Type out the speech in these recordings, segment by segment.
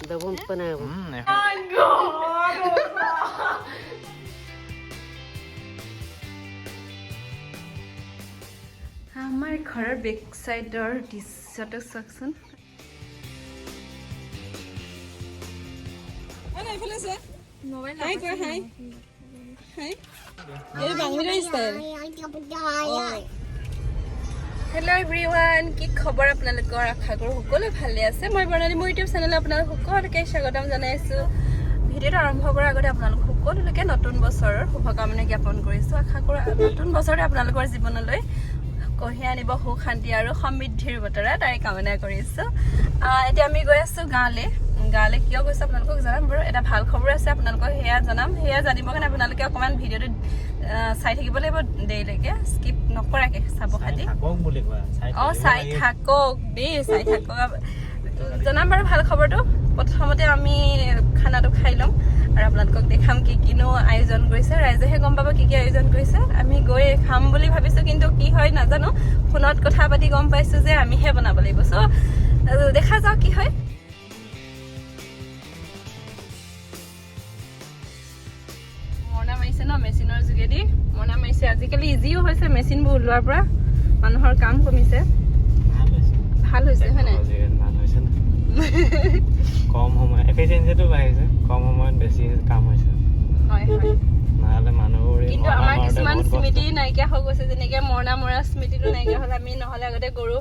Dabon pa na ako. আমাৰ ঘৰৰ back সাইডৰ দৃশ্যটো চাওকচোন হাই কৈ হাই হাই এই বাংলাদেশ ষ্টাইল হেল্ল এভৰিৱান কি খবৰ আপোনালোকৰ আশা কৰোঁ সকলো ভালে আছে মই বৰ্ণালী মোৰ ইউটিউব চেনেলত আপোনালোক সকলোকে স্বাগতম জনাইছোঁ ভিডিঅ'টো আৰম্ভ কৰাৰ আগতে আপোনালোক সকলোকে নতুন বছৰৰ শুভকামনা জ্ঞাপন কৰিছোঁ আশা কৰোঁ নতুন বছৰতে আপোনালোকৰ জীৱনলৈ কঢ়িয়াই আনিব সুখ শান্তি আৰু সমৃদ্ধিৰ বতৰা তাৰে কামনা কৰিছোঁ এতিয়া আমি গৈ আছোঁ গাঁৱলৈ কিয় গৈছোঁ আপোনালোকক জনাম বাৰু এটা ভাল খবৰ আছে আপোনালোকক সেয়া জনাম সেয়া জানিবৰ কাৰণে আপোনালোকে অকণমান ভিডিঅ'টো চাই থাকিব লাগিব দেৰিলৈকে স্কিপ নকৰাকৈ চাব খালি চাই থাকক দেই চাই থাকক জনাম বাৰু ভাল খবৰটো প্ৰথমতে আমি খানাটো খাই ল'ম আৰু আপোনালোকক দেখাম কি কিনো আয়োজন কৰিছে ৰাইজেহে গম পাব কি আয়োজন কৰিছে আমি গৈ খাম বুলি ভাবিছোঁ কিন্তু কি হয় নাজানো ফোনত কথা পাতি গম পাইছোঁ যে আমিহে বনাব লাগিব চ' দেখা যাওক কি হয় মৰণা মাৰিছে ন মেচিনৰ যোগেদি মৰণা মাৰিছে আজিকালি ইজিও হৈছে মেচিনবোৰ ওলোৱাৰ পৰা মানুহৰ কাম কমিছে ভাল হৈছে হয় নাই কম সময় এফিচিয়েন্সিটো বাঢ়িছে কম সময়ত বেছি কাম হৈছে হয় হয় নহ'লে মানুহবোৰ কিন্তু আমাৰ কিছুমান স্মৃতি নাইকিয়া হৈ গৈছে যেনেকৈ মৰণা মৰা স্মৃতিটো নাইকিয়া হ'ল আমি নহ'লে আগতে গৰু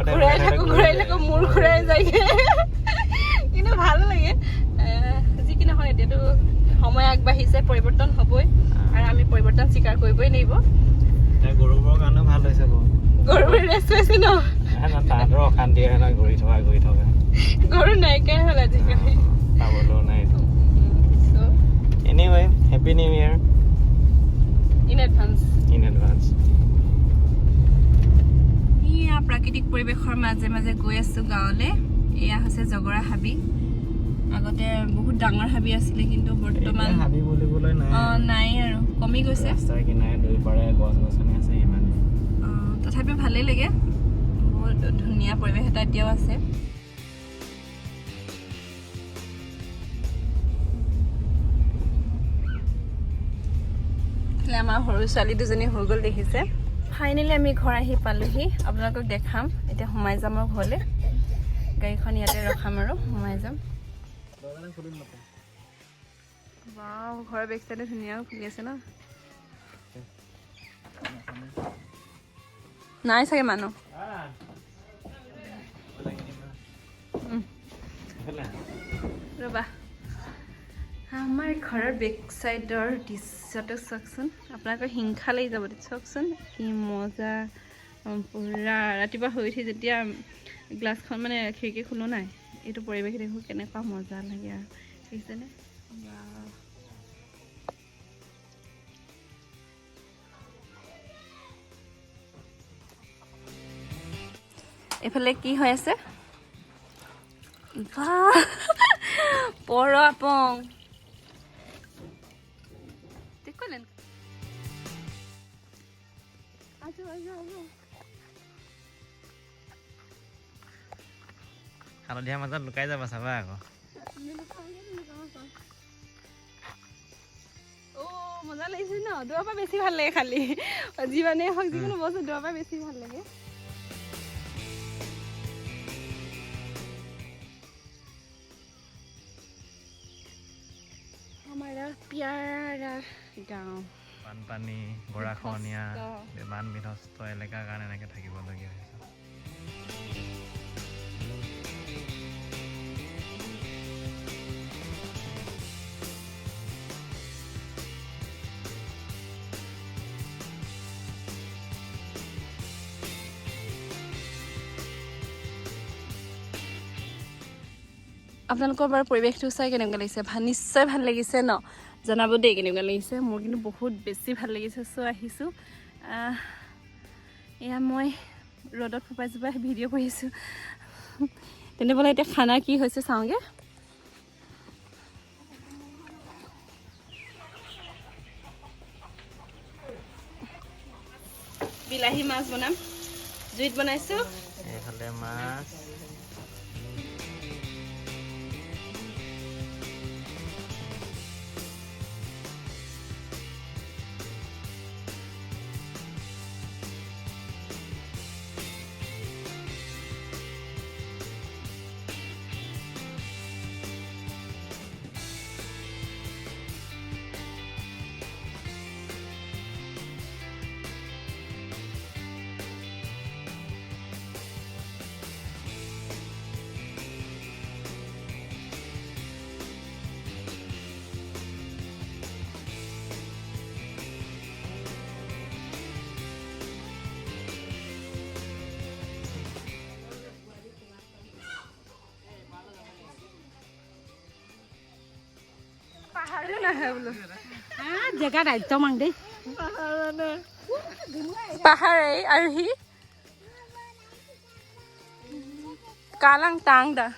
ঘূৰাই থাকোঁ মূৰ ঘূৰাই যায়গৈ কিন্তু ভাল লাগে যি কি নহয় এতিয়াতো সময় আগবাঢ়িছে পৰিৱৰ্তন হ'বই আৰু আমি পৰিৱৰ্তন স্বীকাৰ কৰিবই লাগিব গৰুবোৰৰ কাৰণেও ভাল হৈছে গৰুবোৰ ৰেষ্ট পাইছে ন তাহাঁতৰ অশান্তি হয় নহয় ঘূৰি থকা গৰু নাইকিয়াই হ'ল আজিকালি পাবলৈও নাই anyway happy new year in advance এয়া প্ৰাকৃতিক পৰিৱেশৰ মাজে মাজে গৈ আছোঁ গাঁৱলৈ এয়া হৈছে জগৰা হাবি আগতে বহুত ডাঙৰ হাবি আছিলে কিন্তু বৰ্তমান হাবি বুলিবলৈ নাই আৰু কমি গৈছে ৰাস্তাৰ কিনাৰে দুইপাৰে গছ গছনি আছে ইমান তথাপিও ভালেই লাগে বহুত ধুনীয়া পৰিৱেশ এটা এতিয়াও আছে আমাৰ সৰু ছোৱালী দুজনী হৈ গ'ল দেখিছে ফাইনেলি আমি ঘৰ আহি পালোহি আপোনালোকক দেখাম এতিয়া সোমাই যাম আৰু ঘৰলৈ গাড়ীখন ইয়াতে ৰখাম আৰু সোমাই যাম ঘৰৰ বেক চাইডে ধুনীয়া খুলি আছে ন নাই চাগে মানুহ ৰ'বা আমাৰ ঘৰৰ বেক চাইডৰ দৃশ্যটো চাওকচোন আপোনালোকৰ হিংসা লাগি যাব চাওকচোন কি মজা পুৰা ৰাতিপুৱা শুই উঠি যেতিয়া গ্লাছখন মানে খিৰিকী খোলো নাই এইটো পৰিৱেশ দেখোঁ কেনেকুৱা মজা লাগে আৰু দেখিছেনে এইফালে কি হৈ আছে পৰপং হালধীয়া মাজত লুকাই যাবা চাবা আকৌ মজা লাগিছে ন দূৰৰ পৰা বেছি ভাল লাগে খালি যিমানেই হওক যিকোনো বস্তু দূৰৰ পৰা বেছি ভাল লাগে हमारा प्यारा गाँव বানপানী গৰাখহনীয়া বান বিধ্বস্ত এলেকাৰ কাৰণে এনেকৈ থাকিবলগীয়া হৈছে আপোনালোকৰ বাৰু পৰিৱেশটো চাই কেনেকুৱা লাগিছে নিশ্চয় ভাল লাগিছে ন জনাব দেই কেনেকুৱা লাগিছে মোৰ কিন্তু বহুত বেছি ভাল লাগিছে চ' আহিছোঁ এয়া মই ৰ'দত ফোপাই জোপাই ভিডিঅ' কৰি আছোঁ তেনেহ'লে এতিয়া খানা কি হৈছে চাওঁগৈ বিলাহী মাছ বনাম জুইত বনাইছো এইফালে মাছ জেগা দায়িত্ব মাং দেই পাহাৰে আৰু হি কালাং টাং দা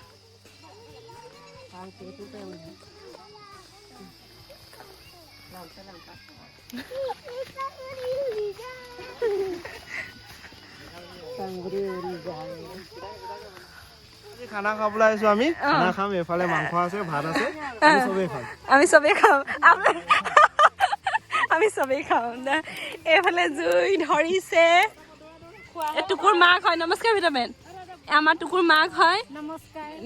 খানা খাবলৈ আহিছো আমি খানা খাম এফালে মাংস আছে ভাত আছে আমি সবেই খাম আমি সবেই খাম এইফালে জুই ধৰিছে টুকুৰ মাক হয় নমস্কাৰ ভিটামিন আমাৰ টুকুৰ মাক হয়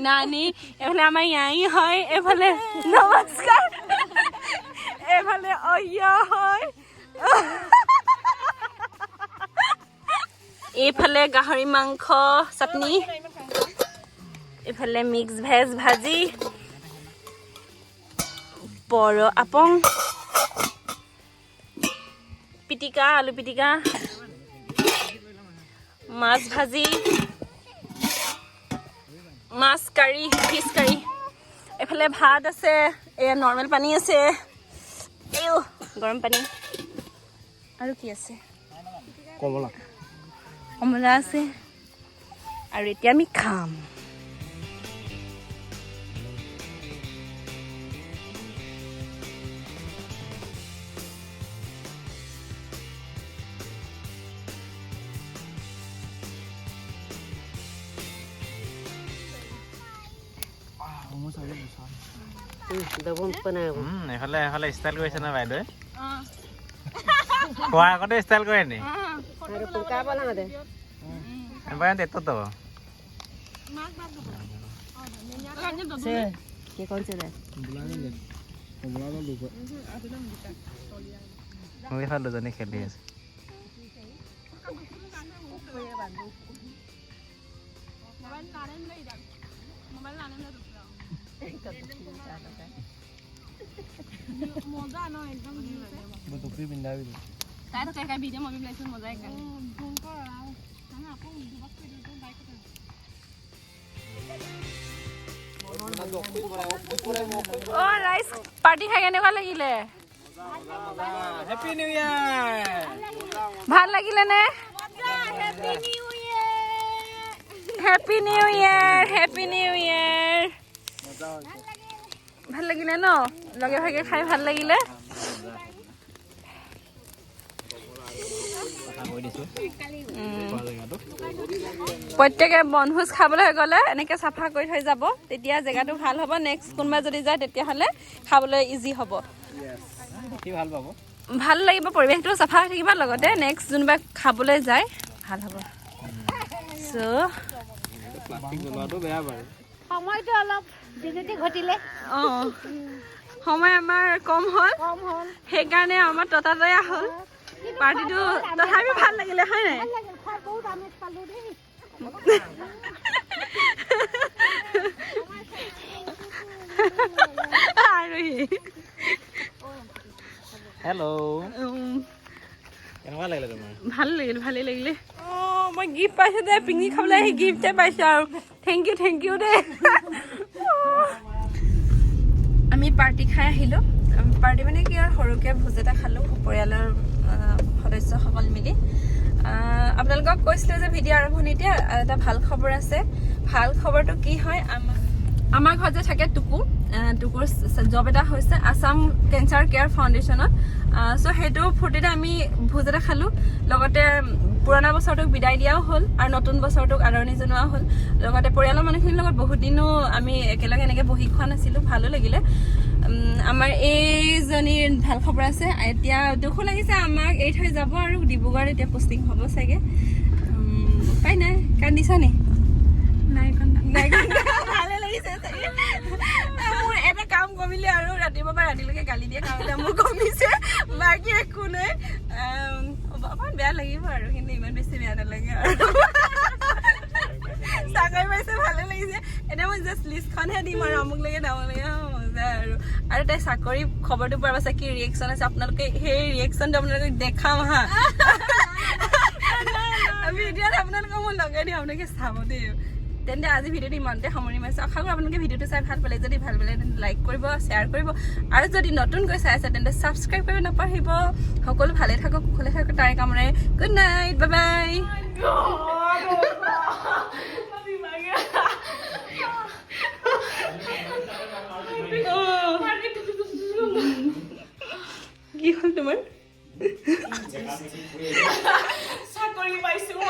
নানি এইফালে আমাৰ ইয়াই হয় এইফালে নমস্কাৰ এইফালে অয়া হয় এইফালে গাহৰি মাংস চাটনি এইফালে মিক্স ভেজ ভাজি বৰ আপং পিটিকা আলু পিটিকা মাছ ভাজি মাছ কাৰী ফিছ কাৰী এইফালে ভাত আছে এয়া নৰ্মেল পানী আছে এও গৰম পানী আৰু কি আছে কমলা আছে আৰু এতিয়া আমি খাম এইফালে এইফালে ষ্টাইল কৰিছে না বাইদেৱে খোৱাৰ আগতে ষ্টাইল কৰে নি এটো দুজনী খেলি আছে ৰাইজ পাৰ্টি খাই কেনেকুৱা লাগিলে হেপী নিউ ইয়াৰ ভাল লাগিলে নে হেপী নিউ ইয়াৰ হেপী নিউ ইয়াৰ ভাল লাগিলে ন লগে ভাগে খাই ভাল লাগিলে প্ৰত্যেকে বনভোজ খাবলৈ গ'লে এনেকৈ চাফা কৰি থৈ যাব তেতিয়া জেগাটো ভাল হ'ব নেক্সট কোনোবা যদি যায় তেতিয়াহ'লে খাবলৈ ইজি হ'ব ভাল লাগিব পৰিৱেশটো চাফা হৈ থাকিব লগতে নেক্সট যোনবা খাবলৈ যায় ভাল হ'ব সময়টো অলপ বিজুতি ঘটিলে সময় আমাৰ কম হ'ল সেইকাৰণে আমাৰ ততাতয়া হ'ল পাৰ্টিটো তথাপি ভাল লাগিলে হয় নাই হেল্ল' কেনেকুৱা লাগিলে তোমাৰ ভাল লাগিল ভালেই লাগিলে মই গিফ্ট পাইছোঁ দে পিকনিক খাবলৈ আহি গিফ্টে পাইছোঁ আৰু থেংক ইউ দেই আমি পাৰ্টি খাই আহিলোঁ পাৰ্টি মানে কি আৰু সৰুকৈ ভোজ এটা খালোঁ পৰিয়ালৰ সদস্যসকল মিলি আপোনালোকক কৈছিলোঁ যে ভিডিঅ' আৰম্ভণিতে এটা ভাল খবৰ আছে ভাল খবৰটো কি হয় আমাৰ ঘৰত যে থাকে টুকু টুকুৰ জব এটা হৈছে আছাম কেঞ্চাৰ কেয়াৰ ফাউণ্ডেশ্যনত চ' সেইটো ফূৰ্তিতে আমি ভোজ এটা খালোঁ লগতে পুৰণা বছৰটোক বিদায় দিয়াও হ'ল আৰু নতুন বছৰটোক আদৰণি জনোৱা হ'ল লগতে পৰিয়ালৰ মানুহখিনিৰ লগত বহুত দিনো আমি একেলগে এনেকৈ বহি খোৱা নাছিলোঁ ভালো লাগিলে আমাৰ এইজনীৰ ভাল খবৰ আছে এতিয়া দুখো লাগিছে আমাক এৰি থৈ যাব আৰু ডিব্ৰুগড়ত এতিয়া পোষ্টিং হ'ব চাগে উপায় নাই কান্দিছা নি নাই ভালে লাগিছে চাগে মোৰ এটা কাম কমিলে আৰু ৰাতিপুৱাৰ পৰা ৰাতিলৈকে গালি দিয়ে কাৰণে মোৰ কমিছে বাকী একো নাই অকণমান বেয়া লাগিব আৰু কিন্তু ইমান বেছি বেয়া নালাগে আৰু চাকৰি পাইছে ভালে লাগিছে এতিয়া মই জাষ্ট লিষ্টখনহে দিম আৰু অমুক লাগে তামুক লাগে মজা আৰু তাই চাকৰি খবৰটো পোৱাৰ পাছত কি ৰিয়েকশ্যন আছে আপোনালোকে সেই ৰিয়েকশ্যনটো আপোনালোকে দেখাম হা ভিডিঅ'ত আপোনালোকক মই লগাই দিম আপোনালোকে চাব দেই তেন্তে আজি ভিডিঅ'টো ইমানতে সামৰি মাৰিছোঁ আশা কৰোঁ আপোনালোকে ভিডিঅ'টো চাই ভাল পালে যদি ভাল পালে তেন্তে লাইক কৰিব শ্বেয়াৰ কৰিব আৰু যদি নতুনকৈ চাই আছে তেন্তে ছাবস্ক্ৰাইব কৰিব নাপাহৰিব সকলো ভালে থাকক কুশলে থাকক তাৰে কামৰে গুড নাইট বাই বাই কি হ'ল তোমাৰ চাকৰি পাইছো